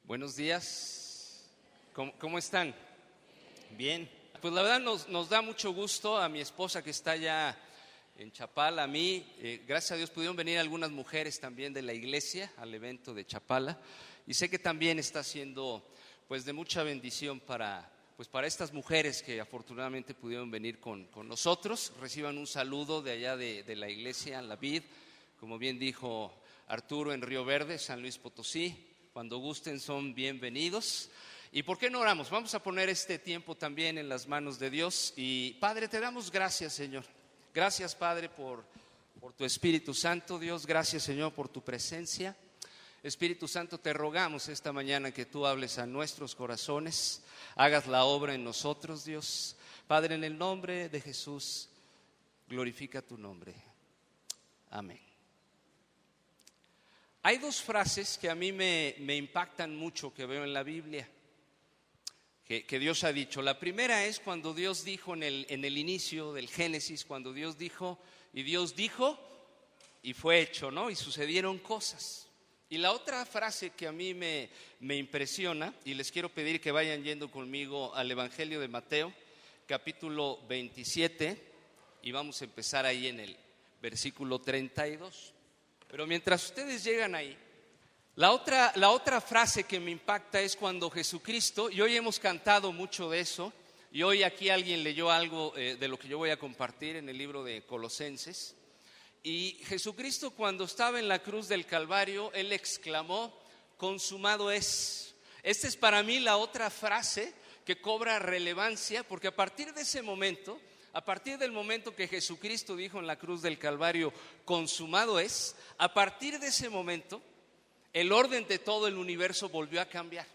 Buenos días, ¿cómo están? Bien, pues la verdad nos da mucho gusto a mi esposa que está allá en Chapala, a mí, gracias a Dios pudieron venir algunas mujeres también de la iglesia al evento de Chapala y sé que también está siendo pues de mucha bendición para estas mujeres que afortunadamente pudieron venir con nosotros. Reciban un saludo de allá de la iglesia, La Vid, como bien dijo Arturo, en Río Verde, San Luis Potosí. Cuando gusten son bienvenidos. ¿Y por qué no oramos? Vamos a poner este tiempo también en las manos de Dios. Y Padre, te damos gracias, Señor. Gracias, Padre, por tu Espíritu Santo. Dios, gracias, Señor, por tu presencia. Espíritu Santo, te rogamos esta mañana que tú hables a nuestros corazones, hagas la obra en nosotros, Dios. Padre, en el nombre de Jesús, glorifica tu nombre. Amén. Hay dos frases que a mí me impactan mucho que veo en la Biblia, que Dios ha dicho. La primera es cuando Dios dijo en el inicio del Génesis, cuando Dios dijo, y fue hecho, ¿no? Y sucedieron cosas. Y la otra frase que a mí me impresiona, y les quiero pedir que vayan yendo conmigo al Evangelio de Mateo, capítulo 27, y vamos a empezar ahí en el versículo 32. Pero mientras ustedes llegan ahí, la otra frase que me impacta es cuando Jesucristo, y hoy hemos cantado mucho de eso, y hoy aquí alguien leyó algo de lo que yo voy a compartir en el libro de Colosenses, y Jesucristo cuando estaba en la cruz del Calvario, Él exclamó, consumado es. Esta es para mí la otra frase que cobra relevancia, porque a partir de ese momento, a partir del momento que Jesucristo dijo en la cruz del Calvario, consumado es, a partir de ese momento, el orden de todo el universo volvió a cambiar.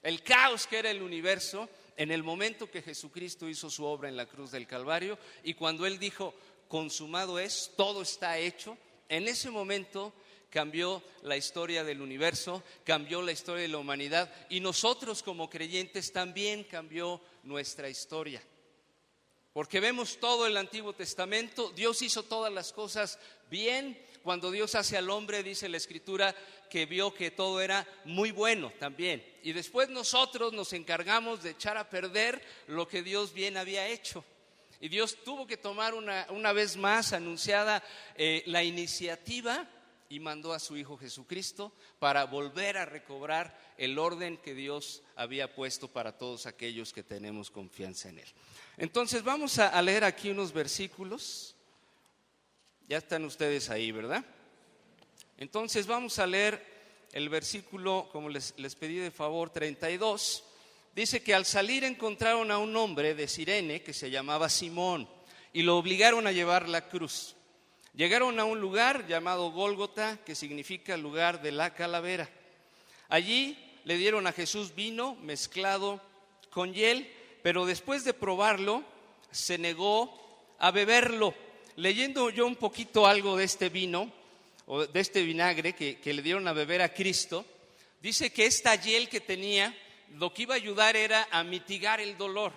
El caos que era el universo, en el momento que Jesucristo hizo su obra en la cruz del Calvario, y cuando Él dijo, consumado es, todo está hecho, en ese momento cambió la historia del universo, cambió la historia de la humanidad, y nosotros como creyentes también cambió nuestra historia. Porque vemos todo el Antiguo Testamento, Dios hizo todas las cosas bien. Cuando Dios hace al hombre, dice la Escritura, que vio que todo era muy bueno también. Y después nosotros nos encargamos de echar a perder lo que Dios bien había hecho. Y Dios tuvo que tomar una vez más anunciada la iniciativa y mandó a su Hijo Jesucristo para volver a recobrar el orden que Dios había puesto para todos aquellos que tenemos confianza en Él. Entonces vamos a leer aquí unos versículos. Ya están ustedes ahí, ¿verdad? Entonces vamos a leer el versículo, como les pedí de favor, 32. Dice que al salir encontraron a un hombre de Cirene que se llamaba Simón y lo obligaron a llevar la cruz. Llegaron a un lugar llamado Gólgota, que significa lugar de la calavera. Allí le dieron a Jesús vino mezclado con hiel, pero después de probarlo, se negó a beberlo. Leyendo yo un poquito algo de este vino, o de este vinagre que le dieron a beber a Cristo, dice que esta hiel que tenía, lo que iba a ayudar era a mitigar el dolor.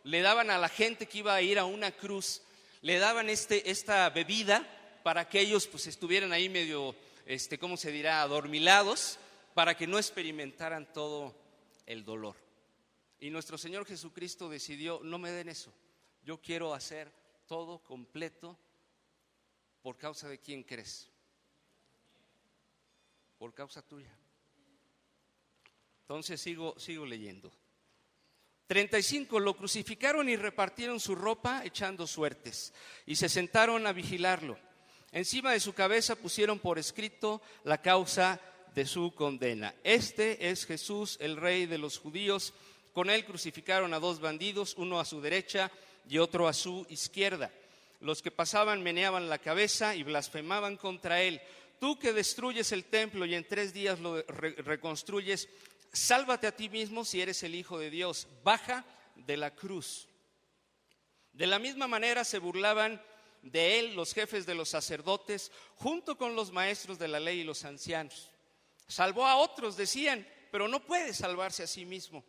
Le daban a la gente que iba a ir a una cruz, le daban esta bebida, para que ellos pues estuvieran ahí medio, ¿cómo se dirá?, adormilados, para que no experimentaran todo el dolor. Y nuestro Señor Jesucristo decidió, no me den eso, yo quiero hacer todo completo. ¿Por causa de quién crees? Por causa tuya. Entonces sigo leyendo. 35, lo crucificaron y repartieron su ropa echando suertes, y se sentaron a vigilarlo. Encima de su cabeza pusieron por escrito la causa de su condena. Este es Jesús, el Rey de los judíos. Con él crucificaron a dos bandidos, uno a su derecha y otro a su izquierda. Los que pasaban meneaban la cabeza y blasfemaban contra él. Tú que destruyes el templo y en 3 días lo reconstruyes, sálvate a ti mismo si eres el Hijo de Dios. Baja de la cruz. De la misma manera se burlaban de él los jefes de los sacerdotes, junto con los maestros de la ley y los ancianos. Salvó a otros, decían, pero no puede salvarse a sí mismo.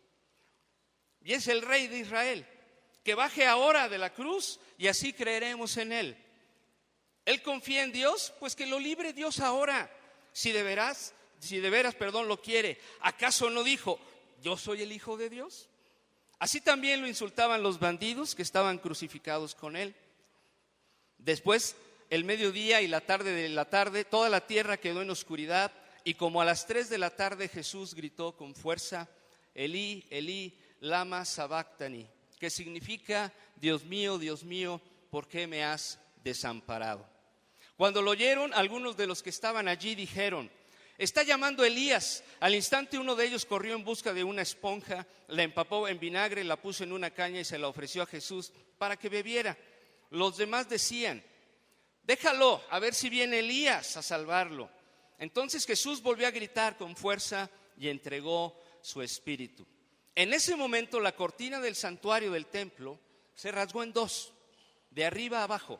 Y es el Rey de Israel, que baje ahora de la cruz y así creeremos en él. Él confía en Dios, pues que lo libre Dios ahora. Si de veras si de veras, lo quiere, ¿acaso no dijo, yo soy el Hijo de Dios? Así también lo insultaban los bandidos que estaban crucificados con él. Después, el mediodía y la tarde, toda la tierra quedó en oscuridad, y como a las 3 de la tarde Jesús gritó con fuerza, Elí, Elí, lama sabactani, que significa, Dios mío, ¿por qué me has desamparado? Cuando lo oyeron, algunos de los que estaban allí dijeron, está llamando a Elías. Al instante uno de ellos corrió en busca de una esponja, la empapó en vinagre, la puso en una caña y se la ofreció a Jesús para que bebiera. Los demás decían, déjalo, a ver si viene Elías a salvarlo. Entonces Jesús volvió a gritar con fuerza y entregó su espíritu. En ese momento la cortina del santuario del templo se rasgó en dos, de arriba a abajo.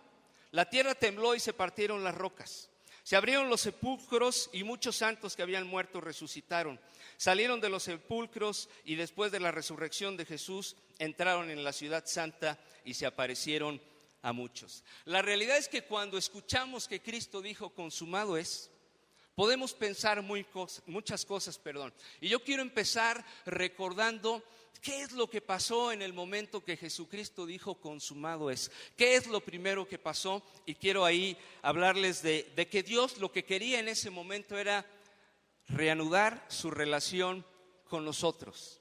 La tierra tembló y se partieron las rocas. Se abrieron los sepulcros y muchos santos que habían muerto resucitaron. Salieron de los sepulcros y después de la resurrección de Jesús entraron en la ciudad santa y se aparecieron a muchos. La realidad es que cuando escuchamos que Cristo dijo consumado es, podemos pensar muchas cosas. Y yo quiero empezar recordando qué es lo que pasó en el momento que Jesucristo dijo consumado es. ¿Qué es lo primero que pasó? Y quiero ahí hablarles de que Dios lo que quería en ese momento era reanudar su relación con nosotros.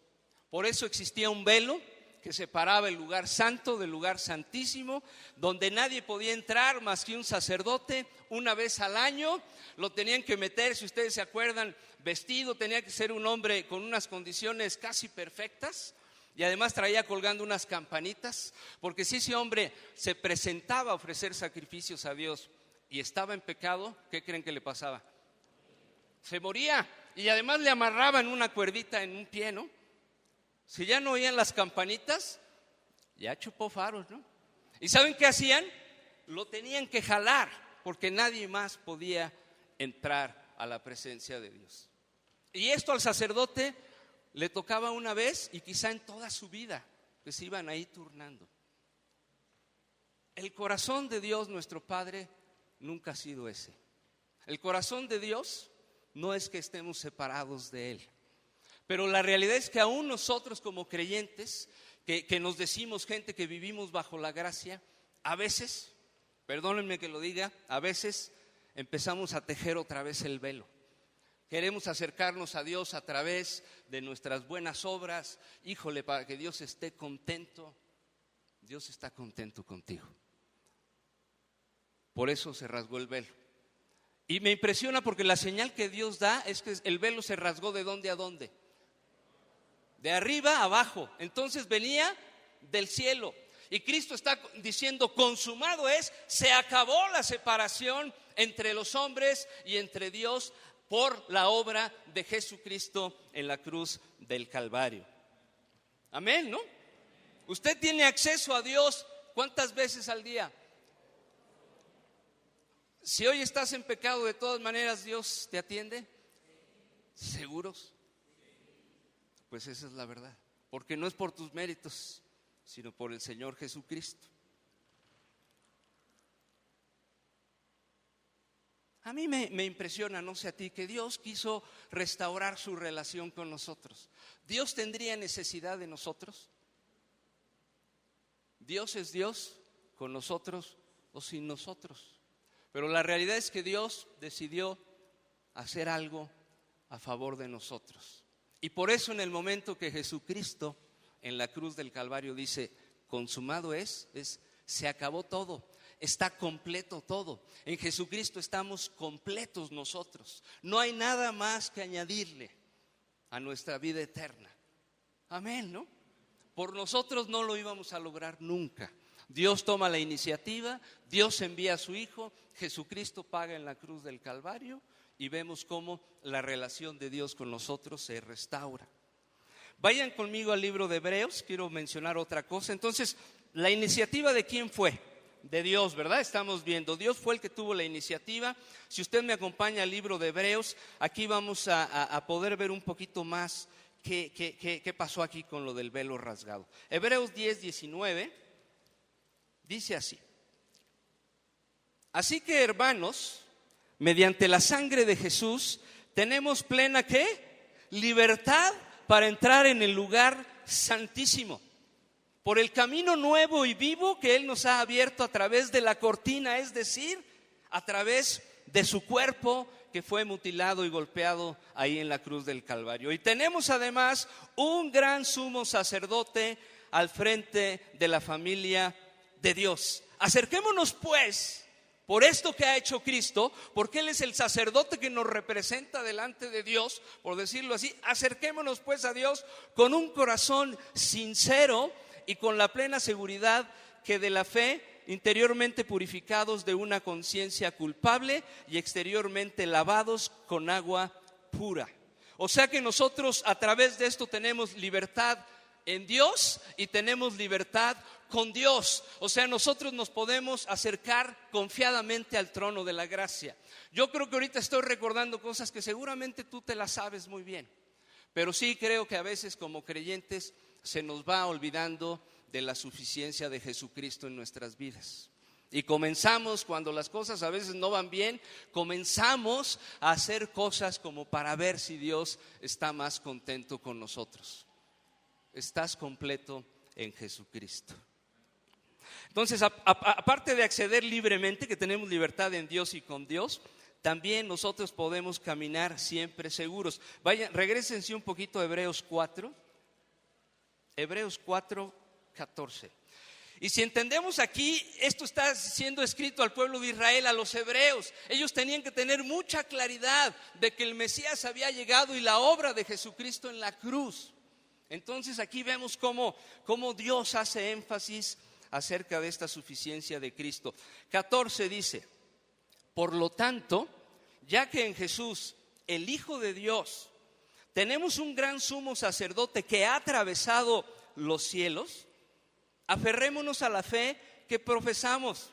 Por eso existía un velo que separaba el lugar santo del lugar santísimo, donde nadie podía entrar más que un sacerdote una vez al año. Lo tenían que meter, si ustedes se acuerdan, vestido, tenía que ser un hombre con unas condiciones casi perfectas y además traía colgando unas campanitas, porque si ese hombre se presentaba a ofrecer sacrificios a Dios y estaba en pecado, ¿qué creen que le pasaba? Se moría, y además le amarraban una cuerdita en un pie, ¿no? Si ya no oían las campanitas, ya chupó faros, ¿no? ¿Y saben qué hacían? Lo tenían que jalar, porque nadie más podía entrar a la presencia de Dios. Y esto al sacerdote le tocaba una vez y quizá en toda su vida, que se iban ahí turnando. El corazón de Dios, nuestro Padre, nunca ha sido ese. El corazón de Dios no es que estemos separados de Él. Pero la realidad es que aún nosotros como creyentes, que nos decimos gente que vivimos bajo la gracia, a veces, perdónenme que lo diga, a veces empezamos a tejer otra vez el velo. Queremos acercarnos a Dios a través de nuestras buenas obras, híjole, para que Dios esté contento. Dios está contento contigo. Por eso se rasgó el velo. Y me impresiona porque la señal que Dios da es que el velo se rasgó ¿de dónde a dónde? De arriba a abajo. Entonces venía del cielo. Y Cristo está diciendo consumado es, se acabó la separación entre los hombres y entre Dios por la obra de Jesucristo en la cruz del Calvario. Amén, ¿no? Usted tiene acceso a Dios ¿cuántas veces al día? Si hoy estás en pecado, de todas maneras Dios te atiende. ¿Seguros? Pues esa es la verdad, porque no es por tus méritos, sino por el Señor Jesucristo. A mí me impresiona, no sé a ti, que Dios quiso restaurar su relación con nosotros. ¿Dios tendría necesidad de nosotros? Dios es Dios con nosotros o sin nosotros. Pero la realidad es que Dios decidió hacer algo a favor de nosotros. Y por eso en el momento que Jesucristo en la cruz del Calvario dice, consumado es se acabó todo, está completo todo. En Jesucristo estamos completos nosotros. No hay nada más que añadirle a nuestra vida eterna. Amén, ¿no? Por nosotros no lo íbamos a lograr nunca. Dios toma la iniciativa, Dios envía a su Hijo, Jesucristo paga en la cruz del Calvario y vemos cómo la relación de Dios con nosotros se restaura. Vayan conmigo al libro de Hebreos, quiero mencionar otra cosa. Entonces, ¿la iniciativa de quién fue? De Dios, ¿verdad? Estamos viendo, Dios fue el que tuvo la iniciativa. Si usted me acompaña al libro de Hebreos, aquí vamos a poder ver un poquito más qué pasó aquí con lo del velo rasgado. Hebreos 10:19 dice así: así que, hermanos, mediante la sangre de Jesús tenemos plena ¿qué? Libertad para entrar en el lugar santísimo, por el camino nuevo y vivo que Él nos ha abierto a través de la cortina, es decir, a través de su cuerpo que fue mutilado y golpeado ahí en la cruz del Calvario. Y tenemos además un gran sumo sacerdote al frente de la familia de Dios. Acerquémonos pues, por esto que ha hecho Cristo, porque Él es el sacerdote que nos representa delante de Dios, por decirlo así. Acerquémonos pues a Dios con un corazón sincero y con la plena seguridad que de la fe, interiormente purificados de una conciencia culpable y exteriormente lavados con agua pura. O sea que nosotros a través de esto tenemos libertad en Dios y tenemos libertad con Dios. O sea, nosotros nos podemos acercar confiadamente al trono de la gracia. Yo creo que ahorita estoy recordando cosas que seguramente tú te las sabes muy bien, pero sí creo que a veces como creyentes se nos va olvidando de la suficiencia de Jesucristo en nuestras vidas. Y comenzamos, cuando las cosas a veces no van bien, comenzamos a hacer cosas como para ver si Dios está más contento con nosotros. Estás completo en Jesucristo. Entonces, aparte de acceder libremente, que tenemos libertad en Dios y con Dios, también nosotros podemos caminar siempre seguros. Vayan, regrésense un poquito a Hebreos 4. Hebreos 4:14. Y si entendemos aquí, esto está siendo escrito al pueblo de Israel, a los hebreos. Ellos tenían que tener mucha claridad de que el Mesías había llegado y la obra de Jesucristo en la cruz. Entonces aquí vemos cómo Dios hace énfasis acerca de esta suficiencia de Cristo. 14 dice: por lo tanto, ya que en Jesús, el Hijo de Dios, tenemos un gran sumo sacerdote que ha atravesado los cielos, aferrémonos a la fe que profesamos,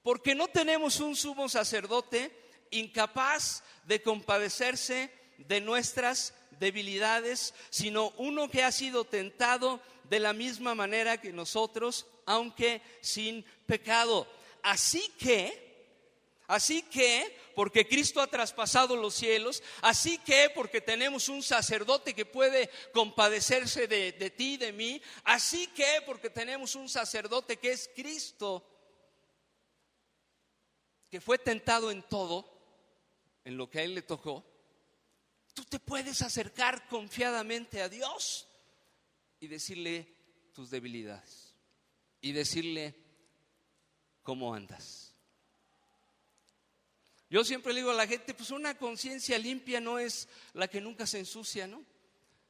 porque no tenemos un sumo sacerdote incapaz de compadecerse de nuestras debilidades, sino uno que ha sido tentado de la misma manera que nosotros, aunque sin pecado. Así que, porque Cristo ha traspasado los cielos, así que porque tenemos un sacerdote que puede compadecerse de ti y de mí, así que porque tenemos un sacerdote que es Cristo, que fue tentado en todo, en lo que a Él le tocó, tú te puedes acercar confiadamente a Dios y decirle tus debilidades y decirle cómo andas. Yo siempre le digo a la gente, pues una conciencia limpia no es la que nunca se ensucia, ¿no?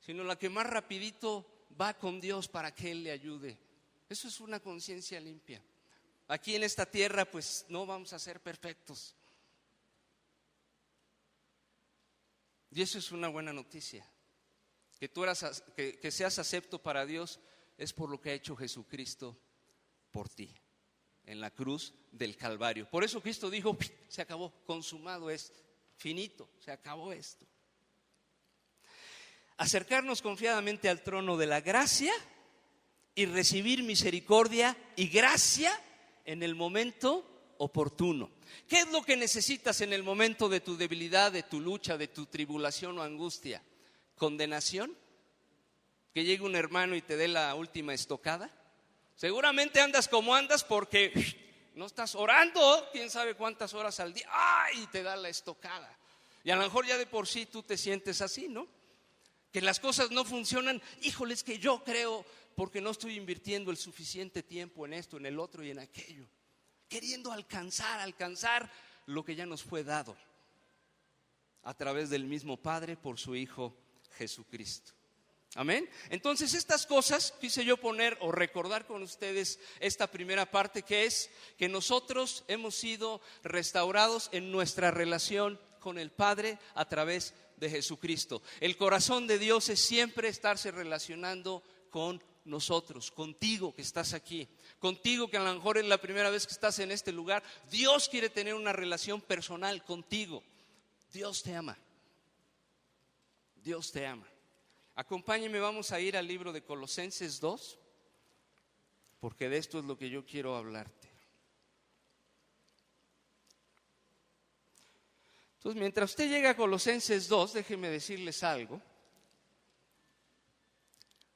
Sino la que más rapidito va con Dios para que Él le ayude. Eso es una conciencia limpia. Aquí en esta tierra pues no vamos a ser perfectos. Y eso es una buena noticia. Que seas acepto para Dios es por lo que ha hecho Jesucristo por ti en la cruz del Calvario. Por eso Cristo dijo: se acabó, consumado es, finito, se acabó esto. Acercarnos confiadamente al trono de la gracia y recibir misericordia y gracia en el momento oportuno. ¿Qué es lo que necesitas en el momento de tu debilidad, de tu lucha, de tu tribulación o angustia? ¿Condenación? ¿Que llegue un hermano y te dé la última estocada? Seguramente andas como andas porque no estás orando, quién sabe cuántas horas al día, y te da la estocada. Y a lo mejor ya de por sí tú te sientes así, ¿no? Que las cosas no funcionan. Híjole, es que yo creo porque no estoy invirtiendo el suficiente tiempo en esto, en el otro y en aquello, queriendo alcanzar lo que ya nos fue dado a través del mismo Padre por su Hijo Jesucristo. Amén. Entonces estas cosas quise yo poner o recordar con ustedes esta primera parte, que es que nosotros hemos sido restaurados en nuestra relación con el Padre a través de Jesucristo. El corazón de Dios es siempre estarse relacionando con nosotros, contigo que estás aquí, contigo que a lo mejor es la primera vez que estás en este lugar. Dios quiere tener una relación personal contigo. Dios te ama. Dios te ama. Acompáñenme, vamos a ir al libro de Colosenses 2, porque de esto es lo que yo quiero hablarte. Entonces, mientras usted llega a Colosenses 2, déjenme decirles algo.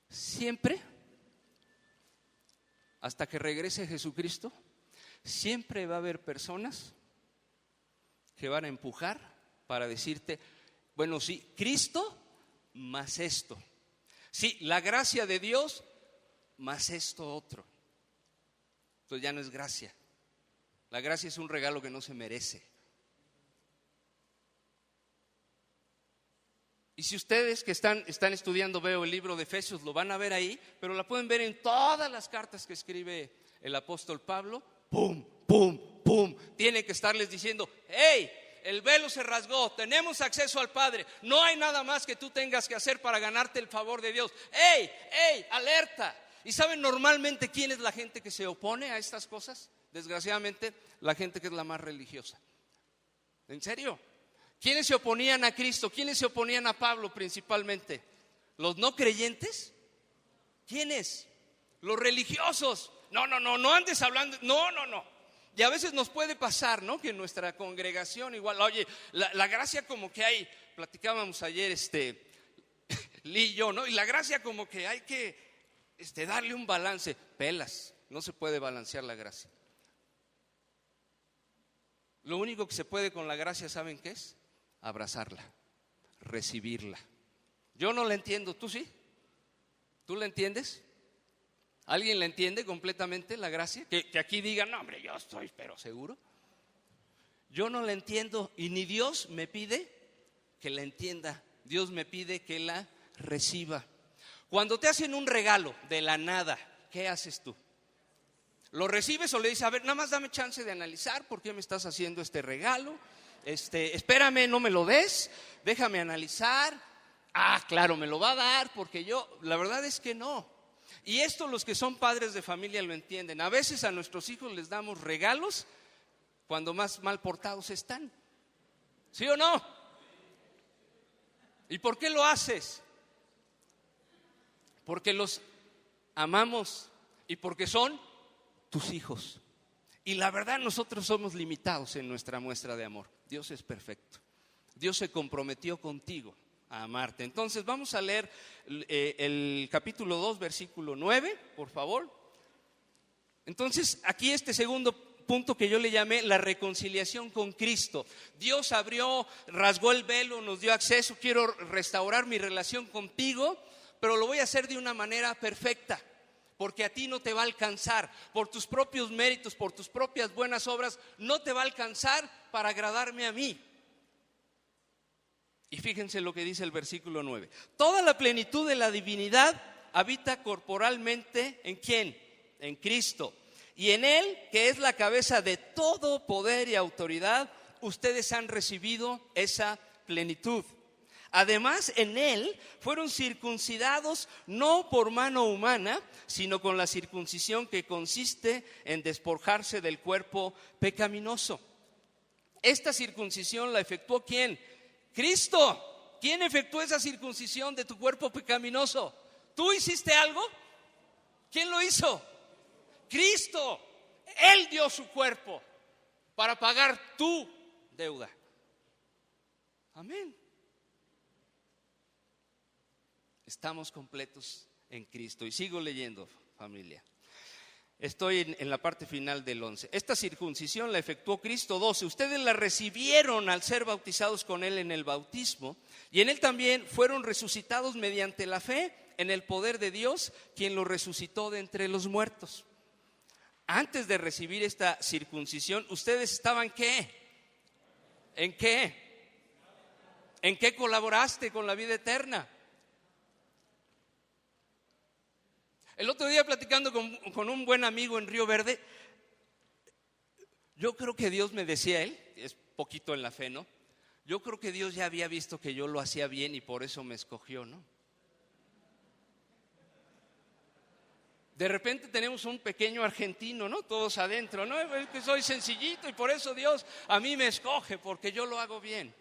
Siempre, hasta que regrese Jesucristo, siempre va a haber personas que van a empujar para decirte, bueno, sí, Cristo más esto. Sí, la gracia de Dios más esto otro. Entonces ya no es gracia. La gracia es un regalo que no se merece. Y si ustedes que están estudiando, veo el libro de Efesios, lo van a ver ahí, pero la pueden ver en todas las cartas que escribe el apóstol Pablo. ¡Pum, pum, pum! Tiene que estarles diciendo, ¡hey! El velo se rasgó, tenemos acceso al Padre, no hay nada más que tú tengas que hacer para ganarte el favor de Dios. ¡Ey, ey, alerta! ¿Y saben normalmente quién es la gente que se opone a estas cosas? Desgraciadamente, la gente que es la más religiosa. ¿En serio? ¿Quiénes se oponían a Cristo? ¿Quiénes se oponían a Pablo principalmente? ¿Los no creyentes? ¿Quiénes? Los religiosos. No andes hablando, no. Y a veces nos puede pasar, ¿no? Que en nuestra congregación igual, oye, la gracia como que hay, platicábamos ayer Lee y yo, ¿no? Y la gracia como que hay que darle un balance. Pelas, no se puede balancear la gracia. Lo único que se puede con la gracia, ¿saben qué es? Abrazarla, recibirla. Yo no la entiendo, ¿tú sí? ¿Tú la entiendes? ¿Alguien la entiende completamente la gracia? Que aquí digan, no hombre, yo estoy pero seguro. Yo no la entiendo y ni Dios me pide que la entienda. Dios me pide que la reciba. Cuando te hacen un regalo de la nada, ¿qué haces tú? ¿Lo recibes o le dices, a ver, nada más dame chance de analizar por qué me estás haciendo este regalo? Espérame, no me lo des, déjame analizar. Ah, claro, me lo va a dar porque la verdad es que no. Y esto los que son padres de familia lo entienden. A veces a nuestros hijos les damos regalos cuando más mal portados están. ¿Sí o no? ¿Y por qué lo haces? Porque los amamos y porque son tus hijos. Y la verdad nosotros somos limitados en nuestra muestra de amor. Dios es perfecto. Dios se comprometió contigo a amarte. Entonces vamos a leer el capítulo 2, versículo 9, por favor. Entonces aquí este segundo punto que yo le llamé la reconciliación con Cristo. Dios rasgó el velo, nos dio acceso. Quiero restaurar mi relación contigo, pero lo voy a hacer de una manera perfecta. Porque a ti no te va a alcanzar, por tus propios méritos, por tus propias buenas obras, no te va a alcanzar para agradarme a mí. Y fíjense lo que dice el versículo 9. Toda la plenitud de la divinidad habita corporalmente ¿en quién? En Cristo. Y en Él, que es la cabeza de todo poder y autoridad, ustedes han recibido esa plenitud. Además, en Él fueron circuncidados no por mano humana, sino con la circuncisión que consiste en despojarse del cuerpo pecaminoso. Esta circuncisión la efectuó ¿quién? Cristo. ¿Quién efectuó esa circuncisión de tu cuerpo pecaminoso? ¿Tú hiciste algo? ¿Quién lo hizo? Cristo. Él dio su cuerpo para pagar tu deuda. Amén. Estamos completos en Cristo. Y sigo leyendo, familia. Estoy en la parte final del 11. Esta circuncisión la efectuó Cristo. 12. Ustedes la recibieron al ser bautizados con Él en el bautismo. Y en Él también fueron resucitados mediante la fe en el poder de Dios, quien los resucitó de entre los muertos. Antes de recibir esta circuncisión, ¿ustedes estaban qué? ¿En qué? ¿En qué colaboraste con la vida eterna? El otro día platicando con un buen amigo en Río Verde, yo creo que Dios me decía, él es poquito en la fe, ¿no? Yo creo que Dios ya había visto que yo lo hacía bien y por eso me escogió, ¿no? De repente tenemos un pequeño argentino, ¿no? Todos adentro, ¿no? Es que soy sencillito y por eso Dios a mí me escoge, porque yo lo hago bien.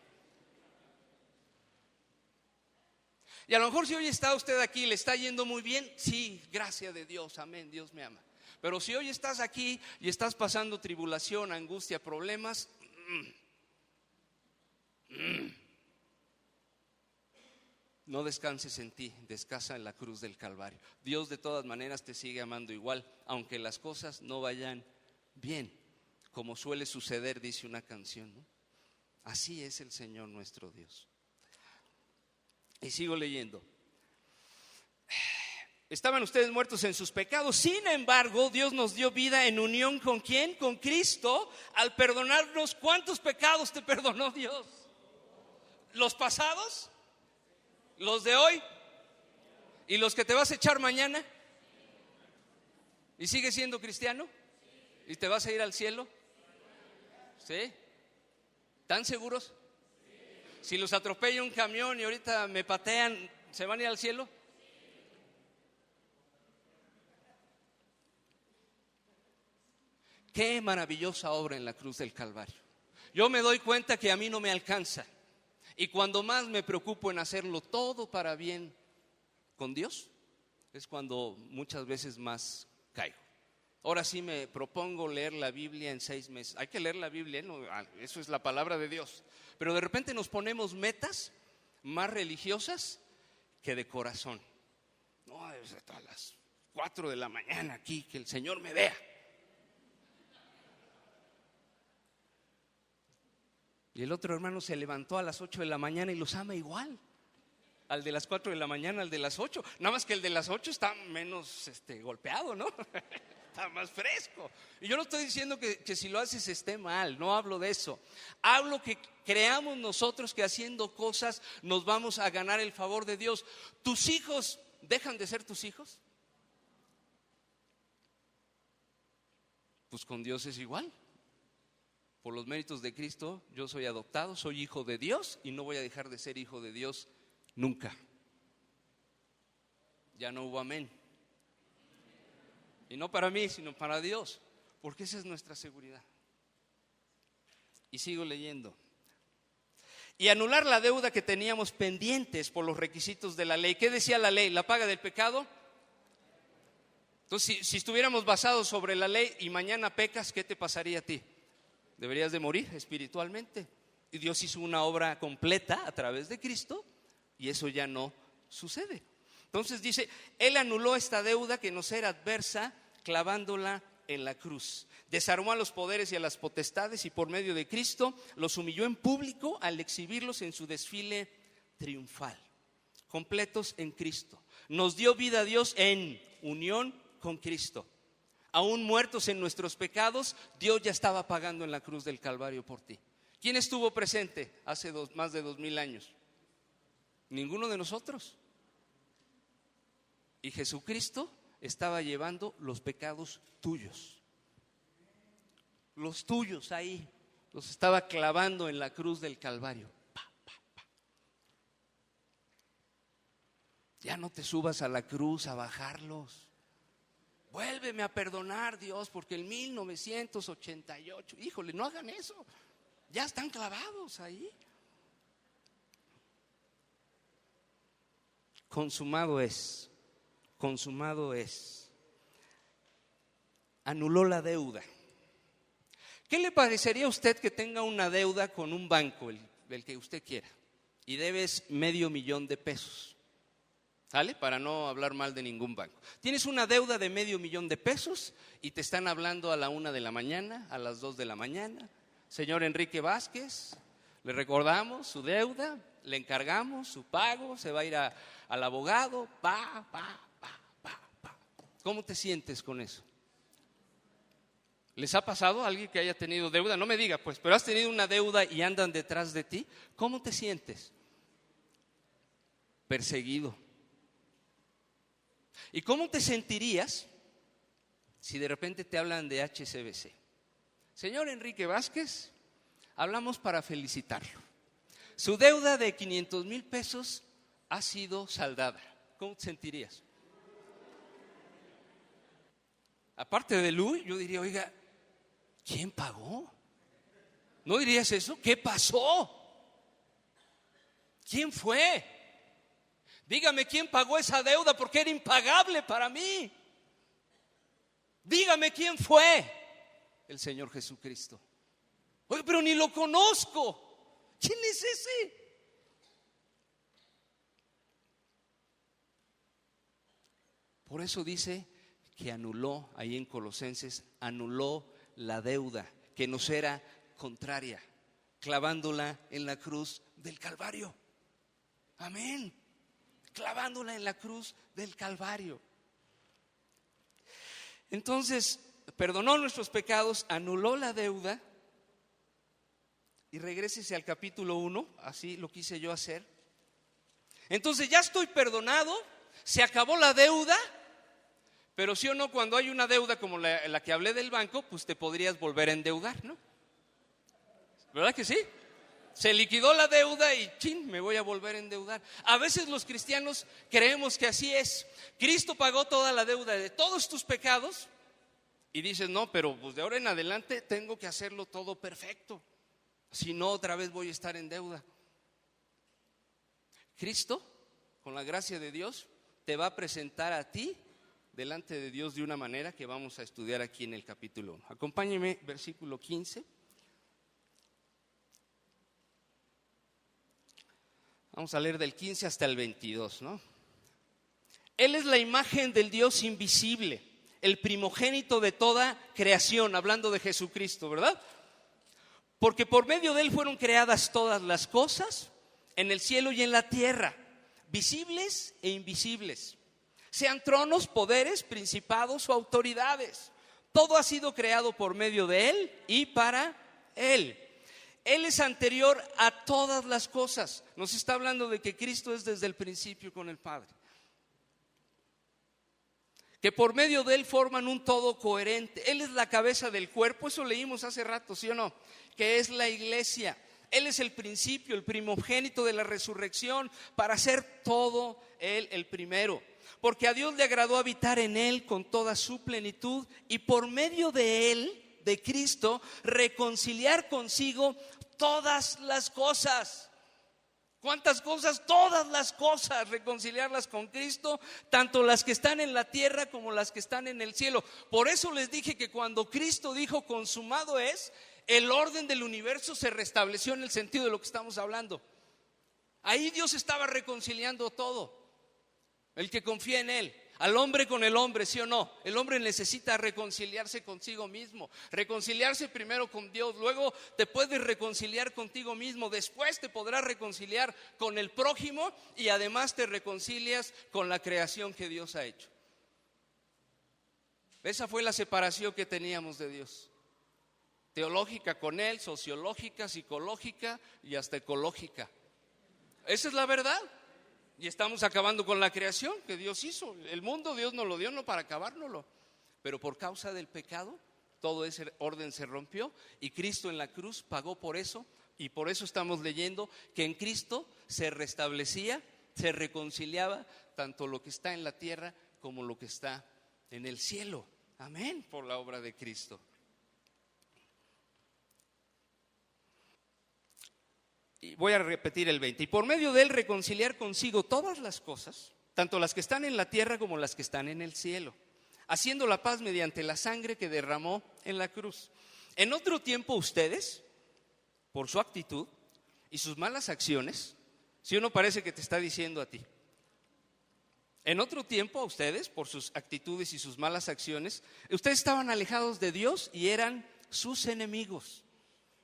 Y a lo mejor si hoy está usted aquí y le está yendo muy bien, sí, gracias de Dios, amén, Dios me ama. Pero si hoy estás aquí y estás pasando tribulación, angustia, problemas, No descanses en ti, descansa en la cruz del Calvario. Dios de todas maneras te sigue amando igual, aunque las cosas no vayan bien, como suele suceder, dice una canción, ¿no? Así es el Señor nuestro Dios. Y sigo leyendo. Estaban ustedes muertos en sus pecados, sin embargo, Dios nos dio vida en unión ¿con quién? Con Cristo, al perdonarnos. ¿Cuántos pecados te perdonó Dios? ¿Los pasados? ¿Los de hoy? ¿Y los que te vas a echar mañana? ¿Y sigues siendo cristiano? ¿Y te vas a ir al cielo? ¿Sí? ¿Están seguros? Si los atropella un camión y ahorita me patean, ¿se van a ir al cielo? Qué maravillosa obra en la cruz del Calvario. Yo me doy cuenta que a mí no me alcanza. Y cuando más me preocupo en hacerlo todo para bien con Dios, es cuando muchas veces más caigo. Ahora sí me propongo leer la Biblia en 6 meses. Hay que leer la Biblia, ¿no? Eso es la palabra de Dios. Pero de repente nos ponemos metas más religiosas que de corazón. No, es a las 4 de la mañana aquí, que el Señor me vea. Y el otro hermano se levantó a las 8 de la mañana y los ama igual. Al de las 4 de la mañana, al de las 8. Nada más que el de las 8 está menos golpeado, ¿no? Está más fresco. Y yo no estoy diciendo que si lo haces esté mal, no hablo de eso. Hablo que creamos nosotros que haciendo cosas nos vamos a ganar el favor de Dios. ¿Tus hijos dejan de ser tus hijos? Pues con Dios es igual. Por los méritos de Cristo, yo soy adoptado, soy hijo de Dios y no voy a dejar de ser hijo de Dios nunca. Ya no hubo amén. Y no para mí, sino para Dios, porque esa es nuestra seguridad. Y sigo leyendo. Y anular la deuda que teníamos pendientes por los requisitos de la ley. ¿Qué decía la ley? ¿La paga del pecado? Entonces, si estuviéramos basados sobre la ley y mañana pecas, ¿qué te pasaría a ti? Deberías de morir espiritualmente. Y Dios hizo una obra completa a través de Cristo y eso ya no sucede. Entonces dice, Él anuló esta deuda que nos era adversa clavándola en la cruz. Desarmó a los poderes y a las potestades y por medio de Cristo los humilló en público al exhibirlos en su desfile triunfal. Completos en Cristo. Nos dio vida a Dios en unión con Cristo. Aún muertos en nuestros pecados, Dios ya estaba pagando en la cruz del Calvario por ti. ¿Quién estuvo presente hace más de 2000 años? Ninguno de nosotros. Y Jesucristo estaba llevando los pecados tuyos. Los tuyos ahí, los estaba clavando en la cruz del Calvario. Ya no te subas a la cruz a bajarlos. Vuélveme a perdonar, Dios, porque en 1988, híjole, no hagan eso. Ya están clavados ahí. Consumado es. Consumado es. Anuló la deuda. ¿Qué le parecería a usted que tenga una deuda con un banco, el que usted quiera, y debes $500,000 pesos? ¿Sale? Para no hablar mal de ningún banco. Tienes una deuda de $500,000 pesos y te están hablando a la 1 de la mañana, a las 2 de la mañana. Señor Enrique Vázquez, le recordamos su deuda, le encargamos su pago, se va a ir al abogado, pa. ¿Cómo te sientes con eso? ¿Les ha pasado a alguien que haya tenido deuda? No me diga pues, pero has tenido una deuda y andan detrás de ti. ¿Cómo te sientes? Perseguido. ¿Y cómo te sentirías si de repente te hablan de HSBC? Señor Enrique Vázquez, hablamos para felicitarlo. Su deuda de $500,000 pesos ha sido saldada. ¿Cómo te sentirías? Aparte de Luis, yo diría, oiga, ¿quién pagó? ¿No dirías eso? ¿Qué pasó? ¿Quién fue? Dígame quién pagó esa deuda porque era impagable para mí. Dígame quién fue. El Señor Jesucristo. Oye, pero ni lo conozco. ¿Quién es ese? Por eso dice que anuló, ahí en Colosenses, anuló la deuda que nos era contraria, clavándola en la cruz del Calvario. Amén. Clavándola en la cruz del Calvario. Entonces, perdonó nuestros pecados, anuló la deuda. Y regrésese al capítulo 1, así lo quise yo hacer. Entonces ya estoy perdonado, se acabó la deuda. Pero sí o no, cuando hay una deuda como la que hablé del banco, pues te podrías volver a endeudar, ¿no? ¿Verdad que sí? Se liquidó la deuda y chin, me voy a volver a endeudar. A veces los cristianos creemos que así es. Cristo pagó toda la deuda de todos tus pecados y dices, no, pero pues de ahora en adelante tengo que hacerlo todo perfecto. Si no, otra vez voy a estar en deuda. Cristo, con la gracia de Dios, te va a presentar a ti delante de Dios de una manera que vamos a estudiar aquí en el capítulo 1. Acompáñeme, versículo 15. Vamos a leer del 15 hasta el 22, ¿no? Él es la imagen del Dios invisible, el primogénito de toda creación, hablando de Jesucristo, ¿verdad? Porque por medio de Él fueron creadas todas las cosas, en el cielo y en la tierra, visibles e invisibles. Sean tronos, poderes, principados o autoridades. Todo ha sido creado por medio de Él y para Él. Él es anterior a todas las cosas. Nos está hablando de que Cristo es desde el principio con el Padre. Que por medio de Él forman un todo coherente. Él es la cabeza del cuerpo, eso leímos hace rato, ¿sí o no? Que es la iglesia. Él es el principio, el primogénito de la resurrección, para ser todo Él el primero. Porque a Dios le agradó habitar en Él con toda su plenitud y por medio de Él, de Cristo, reconciliar consigo todas las cosas. ¿Cuántas cosas? Todas las cosas, reconciliarlas con Cristo, tanto las que están en la tierra como las que están en el cielo. Por eso les dije que cuando Cristo dijo consumado es, el orden del universo se restableció en el sentido de lo que estamos hablando. Ahí Dios estaba reconciliando todo. El que confía en Él, al hombre con el hombre, ¿sí o no? El hombre necesita reconciliarse consigo mismo, reconciliarse primero con Dios, luego te puedes reconciliar contigo mismo, después te podrás reconciliar con el prójimo y además te reconcilias con la creación que Dios ha hecho. Esa fue la separación que teníamos de Dios. Teológica con Él, sociológica, psicológica y hasta ecológica. Esa es la verdad. Y estamos acabando con la creación que Dios hizo. El mundo Dios nos lo dio no para acabárnoslo, pero por causa del pecado todo ese orden se rompió y Cristo en la cruz pagó por eso. Y por eso estamos leyendo que en Cristo se restablecía, se reconciliaba tanto lo que está en la tierra como lo que está en el cielo. Amén, por la obra de Cristo. Y voy a repetir el 20. Y por medio de Él reconciliar consigo todas las cosas, tanto las que están en la tierra como las que están en el cielo, haciendo la paz mediante la sangre que derramó en la cruz. En otro tiempo ustedes, por su actitud y sus malas acciones, si uno parece que te está diciendo a ti, en otro tiempo a ustedes, por sus actitudes y sus malas acciones, ustedes estaban alejados de Dios y eran sus enemigos.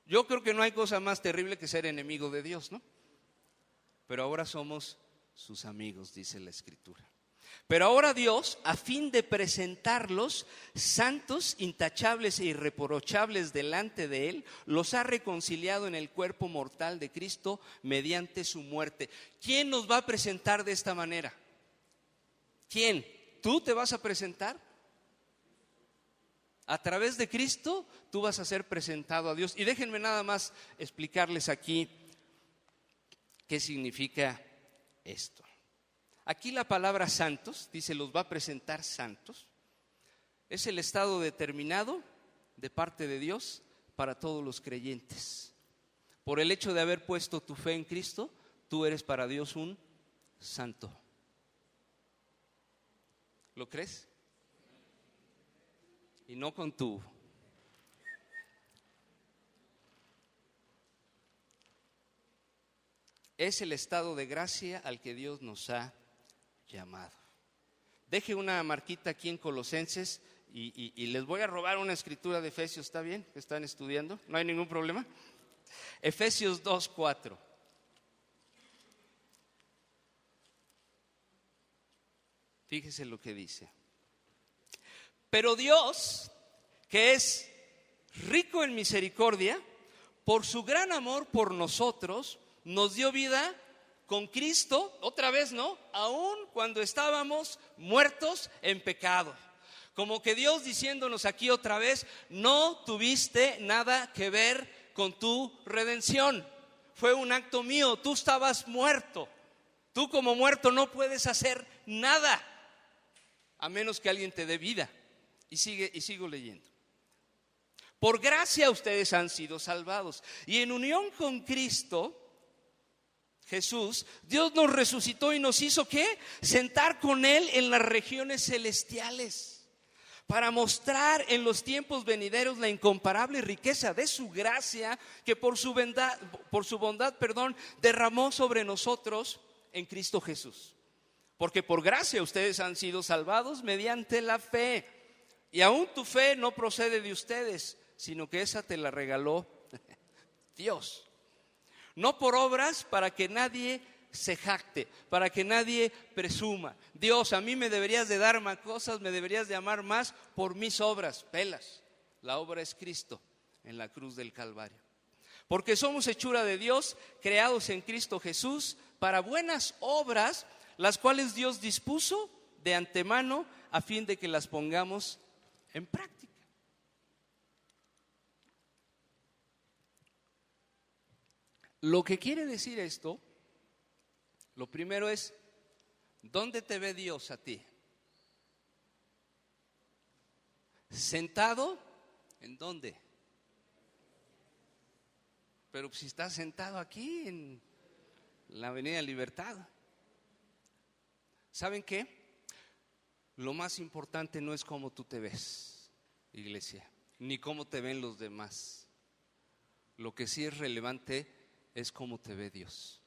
Yo creo que no hay cosa más terrible que ser enemigo de Dios, ¿no? Pero ahora somos sus amigos, dice la Escritura. Pero ahora Dios, a fin de presentarlos santos, intachables e irreprochables delante de Él, los ha reconciliado en el cuerpo mortal de Cristo mediante su muerte. ¿Quién nos va a presentar de esta manera? ¿Quién? ¿Tú te vas a presentar? A través de Cristo tú vas a ser presentado a Dios. Y déjenme nada más explicarles aquí qué significa esto. Aquí la palabra santos, dice, los va a presentar santos. Es el estado determinado de parte de Dios para todos los creyentes. Por el hecho de haber puesto tu fe en Cristo, tú eres para Dios un santo. ¿Lo crees? Y no con Es el estado de gracia al que Dios nos ha llamado. Deje una marquita aquí en Colosenses y les voy a robar una escritura de Efesios, ¿está bien? ¿Están estudiando? ¿No hay ningún problema? Efesios 2:4. Fíjese lo que dice. Pero Dios, que es rico en misericordia, por su gran amor por nosotros, nos dio vida con Cristo, otra vez, ¿no? Aún cuando estábamos muertos en pecado. Como que Dios diciéndonos aquí otra vez, no tuviste nada que ver con tu redención. Fue un acto mío, tú estabas muerto. Tú como muerto no puedes hacer nada, a menos que alguien te dé vida. Y sigo leyendo. Por gracia ustedes han sido salvados. Y en unión con Cristo Jesús, Dios nos resucitó y nos hizo ¿qué? Sentar con Él en las regiones celestiales, para mostrar en los tiempos venideros la incomparable riqueza de su gracia que por su bondad, derramó sobre nosotros en Cristo Jesús. Porque por gracia ustedes han sido salvados mediante la fe. Y aún tu fe no procede de ustedes, sino que esa te la regaló Dios. No por obras, para que nadie se jacte, para que nadie presuma. Dios, a mí me deberías de dar más cosas, me deberías de amar más por mis obras. Pelas, la obra es Cristo en la cruz del Calvario. Porque somos hechura de Dios, creados en Cristo Jesús, para buenas obras, las cuales Dios dispuso de antemano a fin de que las pongamos en práctica. Lo que quiere decir esto, lo primero es, ¿dónde te ve Dios a ti? ¿Sentado? ¿En dónde? Pero si estás sentado aquí en la Avenida Libertad. ¿Saben qué? Lo más importante no es cómo tú te ves, iglesia, ni cómo te ven los demás. Lo que sí es relevante es cómo te ve Dios.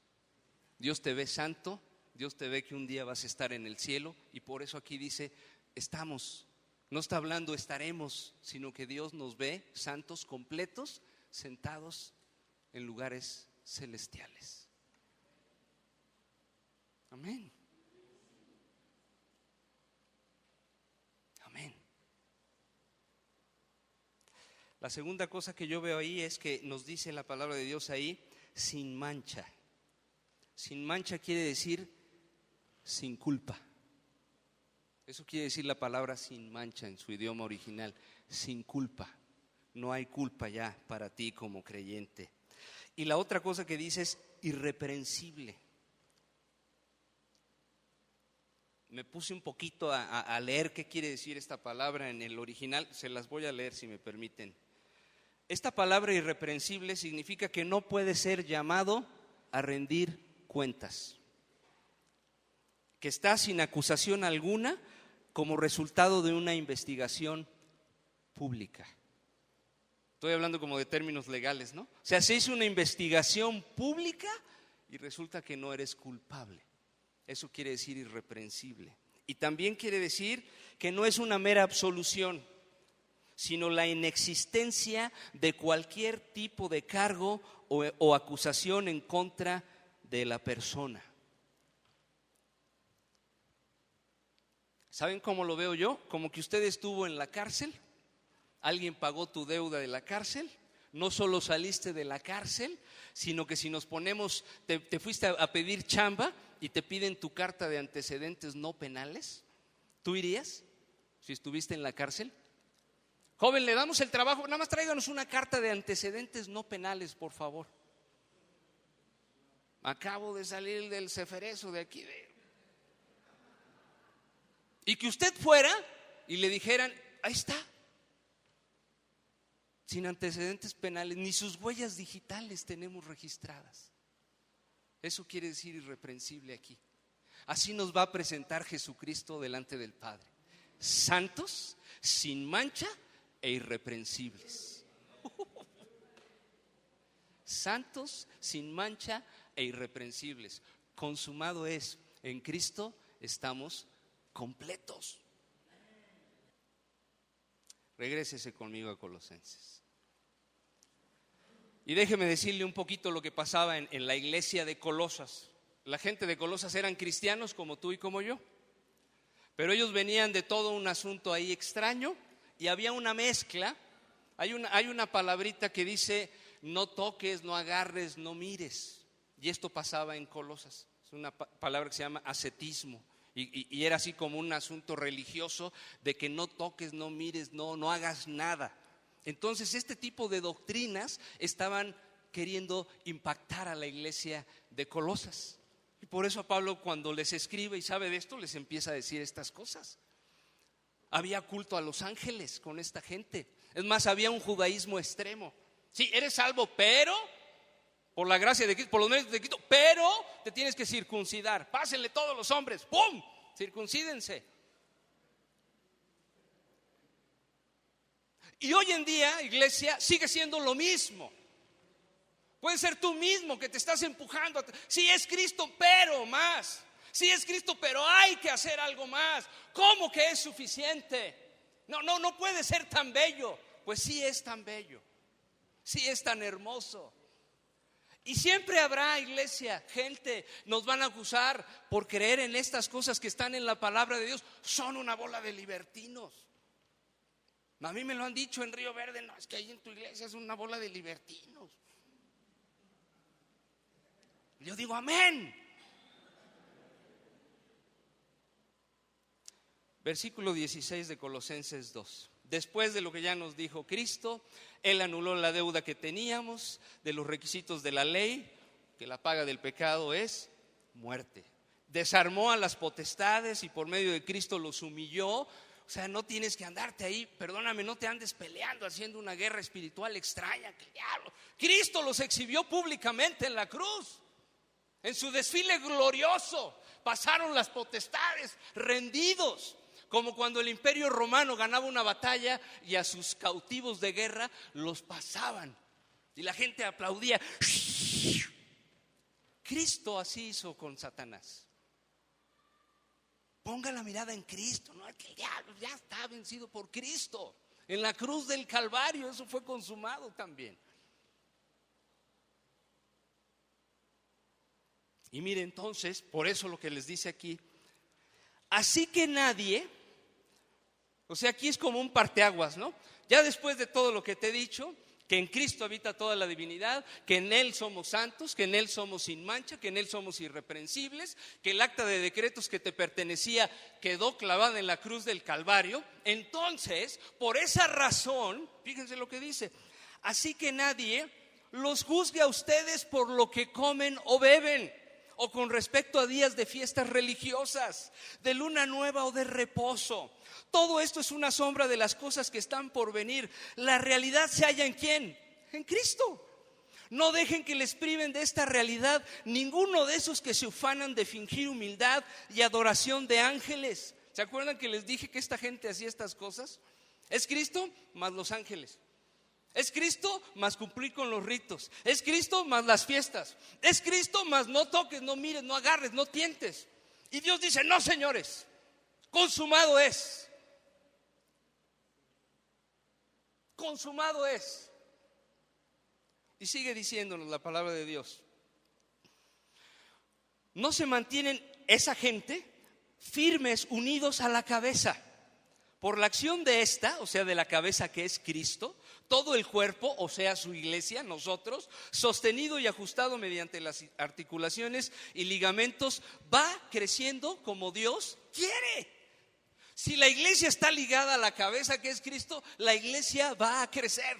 Dios te ve santo, Dios te ve que un día vas a estar en el cielo, y por eso aquí dice, estamos, no está hablando estaremos, sino que Dios nos ve santos, completos, sentados en lugares celestiales. Amén. Amén. La segunda cosa que yo veo ahí es que nos dice la palabra de Dios ahí, sin mancha. Sin mancha quiere decir sin culpa. Eso quiere decir la palabra sin mancha en su idioma original, sin culpa. No hay culpa ya para ti como creyente. Y la otra cosa que dice es irreprensible. Me puse un poquito a leer qué quiere decir esta palabra en el original, se las voy a leer si me permiten. Esta palabra irreprensible significa que no puede ser llamado a rendir cuentas, que está sin acusación alguna como resultado de una investigación pública. Estoy hablando como de términos legales, ¿no? O sea, se hizo una investigación pública y resulta que no eres culpable. Eso quiere decir irreprensible. Y también quiere decir que no es una mera absolución, sino la inexistencia de cualquier tipo de cargo o acusación en contra de la persona. ¿Saben cómo lo veo yo? Como que usted estuvo en la cárcel, alguien pagó tu deuda de la cárcel, no solo saliste de la cárcel, sino que si nos ponemos, te fuiste a pedir chamba y te piden tu carta de antecedentes no penales, ¿tú irías si estuviste en la cárcel? Joven, le damos el trabajo, nada más tráiganos una carta de antecedentes no penales, por favor. Acabo de salir del ceferezo de aquí. Y que usted fuera y le dijeran, ahí está, sin antecedentes penales, ni sus huellas digitales tenemos registradas. Eso quiere decir irreprensible aquí. Así nos va a presentar Jesucristo delante del Padre, santos, sin mancha e irreprensibles. santos, sin mancha e irreprensibles. Consumado es, en Cristo estamos completos. Regrésese conmigo a Colosenses. Y déjeme decirle un poquito lo que pasaba en la iglesia de Colosas. La gente de Colosas eran cristianos como tú y como yo, pero ellos venían de todo un asunto ahí extraño y había una mezcla. Hay una palabrita que dice: no toques, no agarres, no mires. Y esto pasaba en Colosas. Es una palabra que se llama ascetismo. Y era así como un asunto religioso de que no toques, no mires, no hagas nada. Entonces este tipo de doctrinas estaban queriendo impactar a la iglesia de Colosas. Y por eso a Pablo, cuando les escribe y sabe de esto, les empieza a decir estas cosas. Había culto a los ángeles con esta gente. Es más, había un judaísmo extremo. Sí, eres salvo, pero por la gracia de Cristo, por los méritos de Cristo, pero te tienes que circuncidar. Pásenle todos los hombres, ¡pum!, circuncídense. Y hoy en día, iglesia, sigue siendo lo mismo. Puede ser tú mismo que te estás empujando. Sí es Cristo, pero más. Sí es Cristo, pero hay que hacer algo más. ¿Cómo que es suficiente? No puede ser tan bello. Pues sí es tan bello. Sí es tan hermoso. Y siempre habrá, iglesia, gente, nos van a acusar por creer en estas cosas que están en la palabra de Dios. Son una bola de libertinos. A mí me lo han dicho en Río Verde: no, es que ahí en tu iglesia es una bola de libertinos. Yo digo amén. Versículo 16 de Colosenses 2. Después de lo que ya nos dijo Cristo, Él anuló la deuda que teníamos de los requisitos de la ley, que la paga del pecado es muerte. Desarmó a las potestades y por medio de Cristo los humilló. O sea, no tienes que andarte ahí, perdóname, no te andes peleando haciendo una guerra espiritual extraña. ¿Qué diablo? Cristo los exhibió públicamente en la cruz. En su desfile glorioso pasaron las potestades rendidos. Como cuando el Imperio Romano ganaba una batalla y a sus cautivos de guerra los pasaban y la gente aplaudía. Cristo así hizo con Satanás. Ponga la mirada en Cristo. No, que el diablo ya está vencido por Cristo. En la cruz del Calvario eso fue consumado también. Y mire, entonces, por eso lo que les dice aquí: así que nadie, o sea, aquí es como un parteaguas, ¿no? Ya después de todo lo que te he dicho, que en Cristo habita toda la divinidad, que en Él somos santos, que en Él somos sin mancha, que en Él somos irreprensibles, que el acta de decretos que te pertenecía quedó clavada en la cruz del Calvario. Entonces, por esa razón, fíjense lo que dice: así que nadie los juzgue a ustedes por lo que comen o beben, o con respecto a días de fiestas religiosas, de luna nueva o de reposo. Todo esto es una sombra de las cosas que están por venir. La realidad se halla ¿en quién? En Cristo. No dejen que les priven de esta realidad ninguno de esos que se ufanan de fingir humildad y adoración de ángeles. ¿Se acuerdan que les dije que esta gente hacía estas cosas? Es Cristo más los ángeles. Es Cristo más cumplir con los ritos. Es Cristo más las fiestas. Es Cristo más no toques, no mires, no agarres, no tientes. Y Dios dice: no, señores, consumado es. Consumado es. Y sigue diciéndonos la palabra de Dios: no se mantienen esa gente firmes, unidos a la cabeza. Por la acción de esta, o sea, de la cabeza que es Cristo, todo el cuerpo, o sea, su iglesia, nosotros, sostenido y ajustado mediante las articulaciones y ligamentos, va creciendo como Dios quiere. Si la iglesia está ligada a la cabeza que es Cristo, la iglesia va a crecer.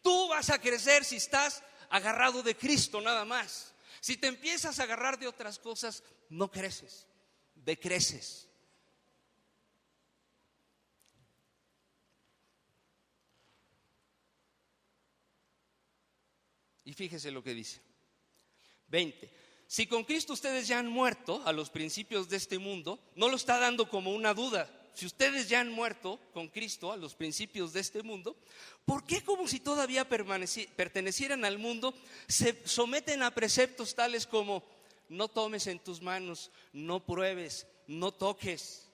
Tú vas a crecer si estás agarrado de Cristo nada más. Si te empiezas a agarrar de otras cosas, no creces, decreces. Y fíjese lo que dice 20. Si con Cristo ustedes ya han muerto a los principios de este mundo, no lo está dando como una duda, si ustedes ya han muerto con Cristo a los principios de este mundo, ¿por qué como si todavía pertenecieran al mundo se someten a preceptos tales como no tomes en tus manos, no pruebes, no toques?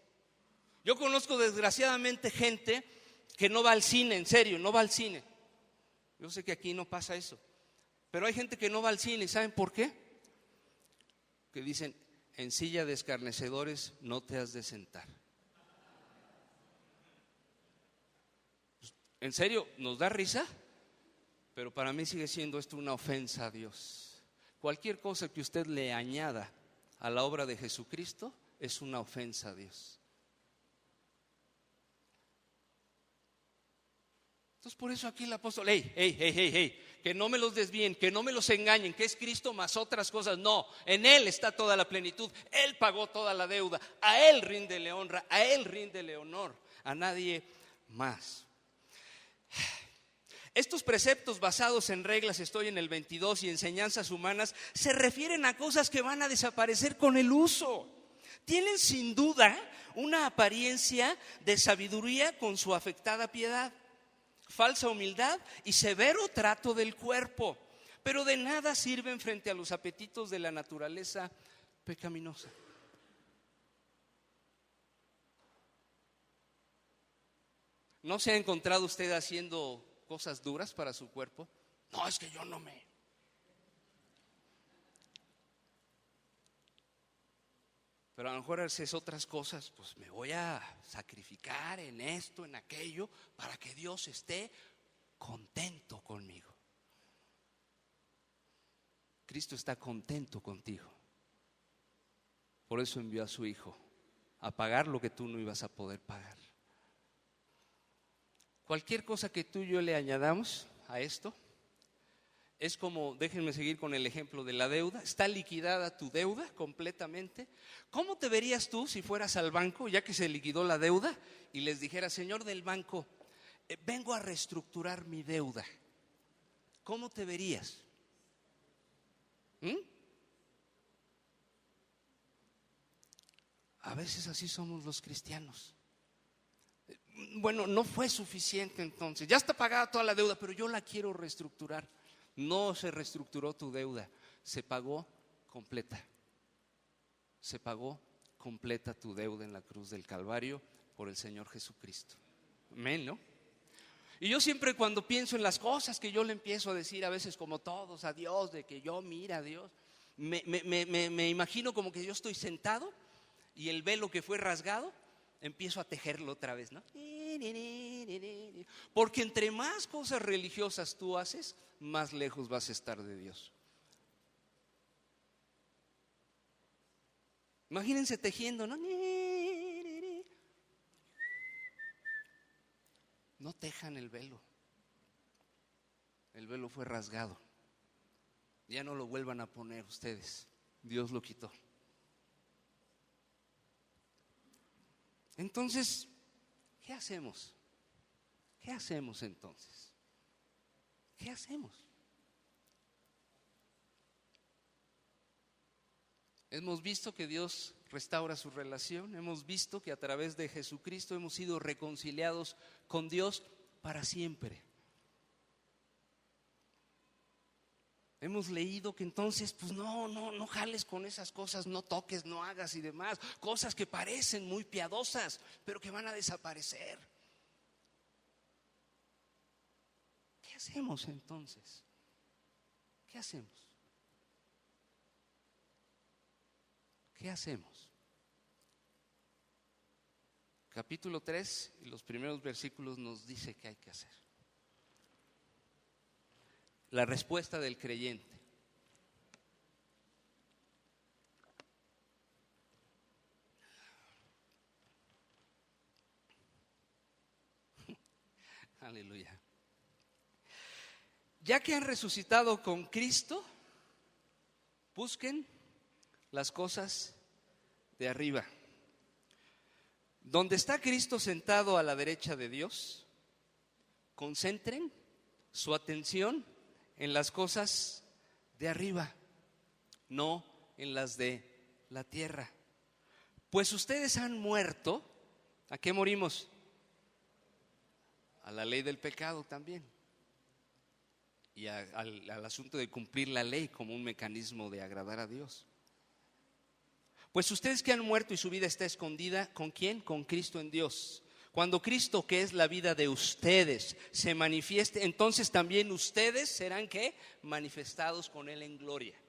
Yo conozco desgraciadamente gente que no va al cine, en serio, no va al cine. Yo sé que aquí no pasa eso, pero hay gente que no va al cine. ¿Saben por qué? Que dicen, en silla de escarnecedores no te has de sentar. En serio, nos da risa, pero para mí sigue siendo esto una ofensa a Dios. Cualquier cosa que usted le añada a la obra de Jesucristo es una ofensa a Dios. Entonces por eso aquí el apóstol, que no me los desvíen, que no me los engañen, que es Cristo más otras cosas. No, en Él está toda la plenitud, Él pagó toda la deuda, a Él ríndele honra, a Él ríndele honor, a nadie más. Estos preceptos basados en reglas, estoy en el 22, y enseñanzas humanas, se refieren a cosas que van a desaparecer con el uso. Tienen sin duda una apariencia de sabiduría con su afectada piedad, falsa humildad y severo trato del cuerpo, pero de nada sirven frente a los apetitos de la naturaleza pecaminosa. ¿No se ha encontrado usted haciendo cosas duras para su cuerpo? No, es que yo no me... Pero a lo mejor haces otras cosas, pues me voy a sacrificar en esto, en aquello, para que Dios esté contento conmigo. Cristo está contento contigo. Por eso envió a su Hijo a pagar lo que tú no ibas a poder pagar. Cualquier cosa que tú y yo le añadamos a esto es como, déjenme seguir con el ejemplo de la deuda. Está liquidada tu deuda completamente. ¿Cómo te verías tú si fueras al banco, ya que se liquidó la deuda, y les dijeras, señor del banco, vengo a reestructurar mi deuda? ¿Cómo te verías? A veces así somos los cristianos. Bueno, no fue suficiente entonces, ya está pagada toda la deuda, pero yo la quiero reestructurar. No se reestructuró tu deuda, se pagó completa. Se pagó completa tu deuda en la cruz del Calvario por el Señor Jesucristo. Amén, ¿no? Y yo siempre, cuando pienso en las cosas que yo le empiezo a decir, a veces como todos, a Dios, de que yo, mira a Dios, me imagino como que yo estoy sentado y el velo que fue rasgado empiezo a tejerlo otra vez, ¿no? Porque entre más cosas religiosas tú haces, más lejos vas a estar de Dios. Imagínense tejiendo, ¿no? No tejan el velo. El velo fue rasgado. Ya no lo vuelvan a poner ustedes. Dios lo quitó. Entonces, ¿qué hacemos? ¿Qué hacemos entonces? ¿Qué hacemos? Hemos visto que Dios restaura su relación, hemos visto que a través de Jesucristo hemos sido reconciliados con Dios para siempre. Hemos leído que entonces, pues no jales con esas cosas, no toques, no hagas y demás, cosas que parecen muy piadosas, pero que van a desaparecer. ¿Qué hacemos entonces? ¿Qué hacemos? ¿Qué hacemos? Capítulo 3 y los primeros versículos nos dice qué hay que hacer. La respuesta del creyente. Aleluya. Ya que han resucitado con Cristo, busquen las cosas de arriba. Donde está Cristo sentado a la derecha de Dios, concentren su atención en las cosas de arriba, no en las de la tierra. Pues ustedes han muerto ¿A qué morimos? A la ley del pecado también. Y al asunto de cumplir la ley como un mecanismo de agradar a Dios. Pues ustedes que han muerto y su vida está escondida, ¿con quién? Con Cristo en Dios. Cuando Cristo, que es la vida de ustedes, se manifieste, entonces también ustedes serán ¿qué? Manifestados con Él en gloria.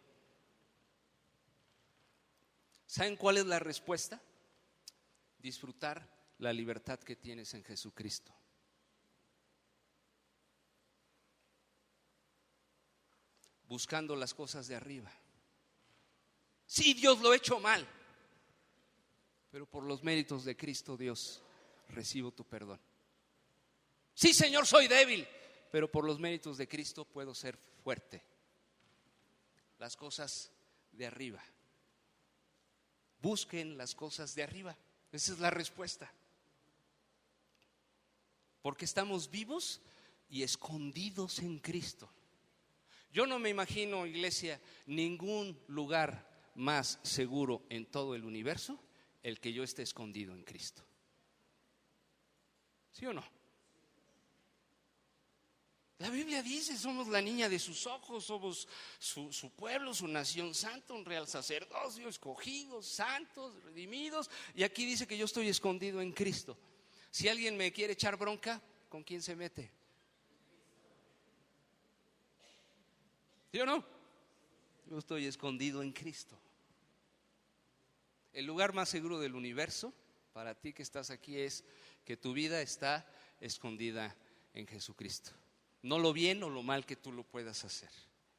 ¿Saben cuál es la respuesta? Disfrutar la libertad que tienes en Jesucristo. Buscando las cosas de arriba. Sí, Dios lo he hecho mal, pero por los méritos de Cristo, Dios, recibo tu perdón. Sí, Señor, soy débil, pero por los méritos de Cristo puedo ser fuerte. Las cosas de arriba. Busquen las cosas de arriba. Esa es la respuesta. Porque estamos vivos y escondidos en Cristo. Yo no me imagino, iglesia, ningún lugar más seguro en todo el universo el que yo esté escondido en Cristo. ¿Sí o no? La Biblia dice, somos la niña de sus ojos, somos su pueblo, su nación santa, un real sacerdocio, escogidos, santos, redimidos. Y aquí dice que yo estoy escondido en Cristo. Si alguien me quiere echar bronca, ¿con quién se mete? ¿Sí o no? Yo estoy escondido en Cristo. El lugar más seguro del universo para ti que estás aquí es que tu vida está escondida en Jesucristo. No lo bien o lo mal que tú lo puedas hacer.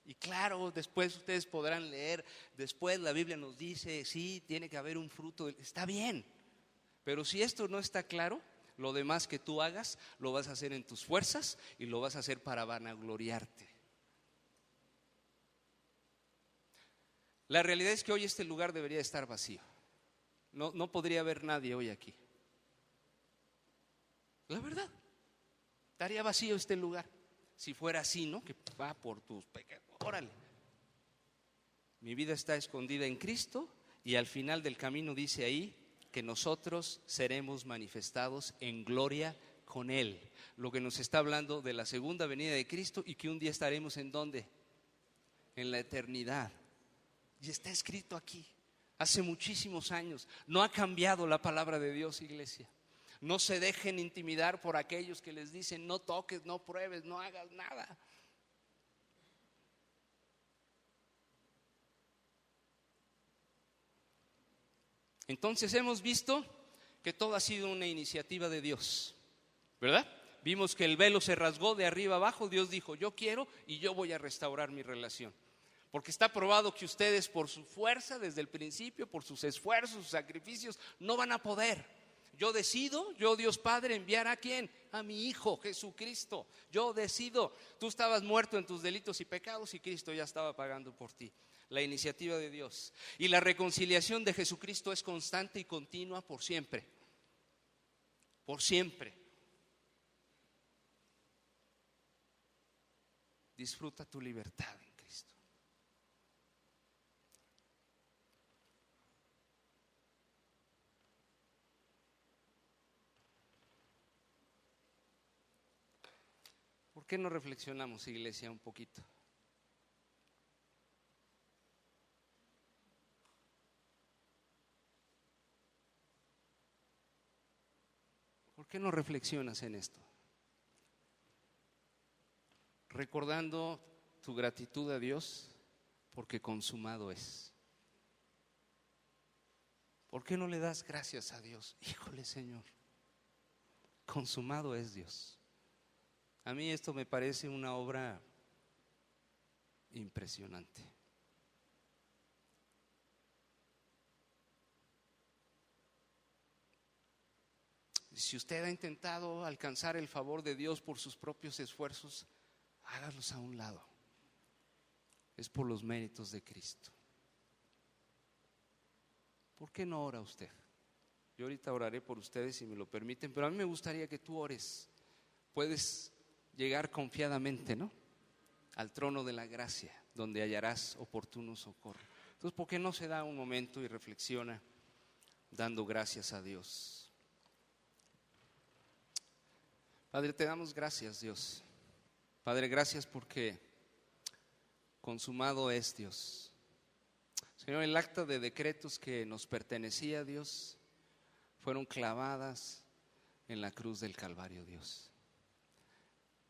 Y claro, después ustedes podrán leer, después la Biblia nos dice, sí, tiene que haber un fruto, está bien. Pero si esto no está claro, lo demás que tú hagas lo vas a hacer en tus fuerzas y lo vas a hacer para vanagloriarte. La realidad es que hoy este lugar debería estar vacío. No podría haber nadie hoy aquí. La verdad, estaría vacío este lugar. Si fuera así, ¿no? Que va por tus pecados. Órale. Mi vida está escondida en Cristo y al final del camino dice ahí que nosotros seremos manifestados en gloria con Él. Lo que nos está hablando de la segunda venida de Cristo y que un día estaremos ¿en dónde? En la eternidad. Y está escrito aquí, hace muchísimos años. No ha cambiado la palabra de Dios, iglesia. No se dejen intimidar por aquellos que les dicen no toques, no pruebes, no hagas nada. Entonces hemos visto que todo ha sido una iniciativa de Dios, ¿verdad? Vimos que el velo se rasgó de arriba abajo. Dios dijo, yo quiero y yo voy a restaurar mi relación. Porque está probado que ustedes por su fuerza desde el principio, por sus esfuerzos, sus sacrificios, no van a poder. Yo decido, yo Dios Padre, enviar ¿a quién? A mi Hijo Jesucristo. Yo decido. Tú estabas muerto en tus delitos y pecados y Cristo ya estaba pagando por ti. La iniciativa de Dios. Y la reconciliación de Jesucristo es constante y continua por siempre. Por siempre. Disfruta tu libertad. ¿Por qué no reflexionamos, iglesia, un poquito? ¿Por qué no reflexionas en esto? Recordando tu gratitud a Dios porque consumado es. ¿Por qué no le das gracias a Dios? Híjole, Señor, consumado es Dios. A mí esto me parece una obra impresionante. Si usted ha intentado alcanzar el favor de Dios por sus propios esfuerzos, hágalos a un lado. Es por los méritos de Cristo. ¿Por qué no ora usted? Yo ahorita oraré por ustedes si me lo permiten, pero a mí me gustaría que tú ores. Puedes llegar confiadamente, ¿no? Al trono de la gracia, donde hallarás oportuno socorro. Entonces, ¿por qué no se da un momento y reflexiona dando gracias a Dios? Padre, te damos gracias, Dios. Padre, gracias porque consumado es, Dios. Señor, el acta de decretos que nos pertenecía, Dios, fueron clavadas en la cruz del Calvario, Dios.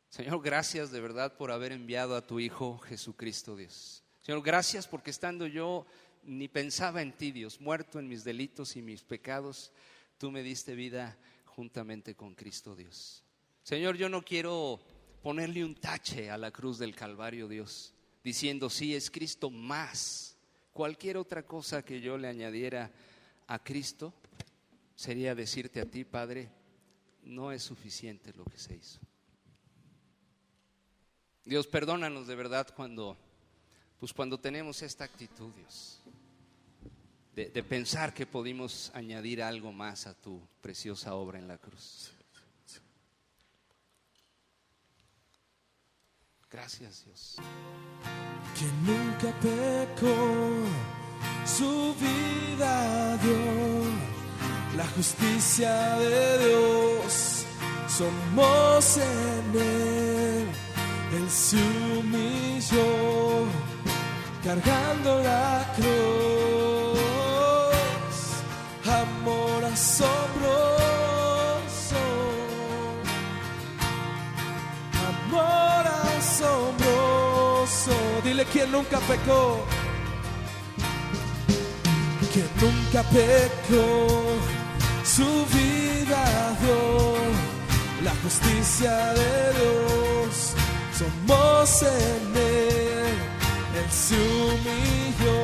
Señor, gracias de verdad por haber enviado a tu Hijo Jesucristo, Dios. Señor, gracias porque estando yo ni pensaba en ti, Dios, muerto en mis delitos y mis pecados, tú me diste vida juntamente con Cristo, Dios. Señor, yo no quiero ponerle un tache a la cruz del Calvario, Dios, diciendo sí, es Cristo más cualquier otra cosa que yo le añadiera a Cristo, sería decirte a ti, Padre, no es suficiente lo que se hizo. Dios, perdónanos de verdad cuando tenemos esta actitud, Dios, de pensar que pudimos añadir algo más a tu preciosa obra en la cruz. Gracias, Dios. Que nunca pecó, su vida dio, la justicia de Dios, somos en él. Él se humilló, cargando la cruz, amor asombroso, amor asombroso. Dile quien nunca pecó, que nunca pecó, su vida dio, la justicia de Dios, somos en él. Él se humilló,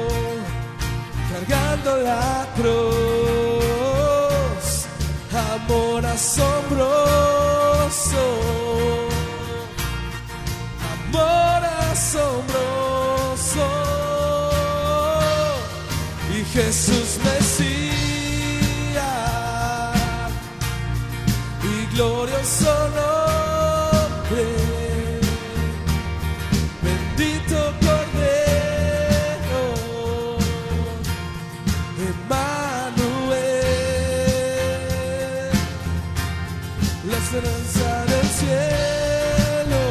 cargando la cruz, amor asombroso, amor asombroso. Y Jesús Mesías, y glorioso nombre, bendito Cordero, Emmanuel, la esperanza del cielo,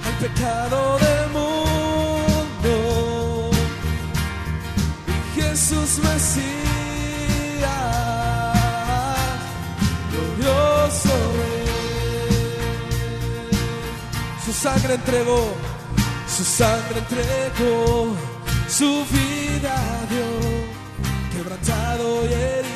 al pecado del mundo. Y Jesús Mesías, glorioso Rey, su sangre entregó, su vida dio, quebrantado y herido.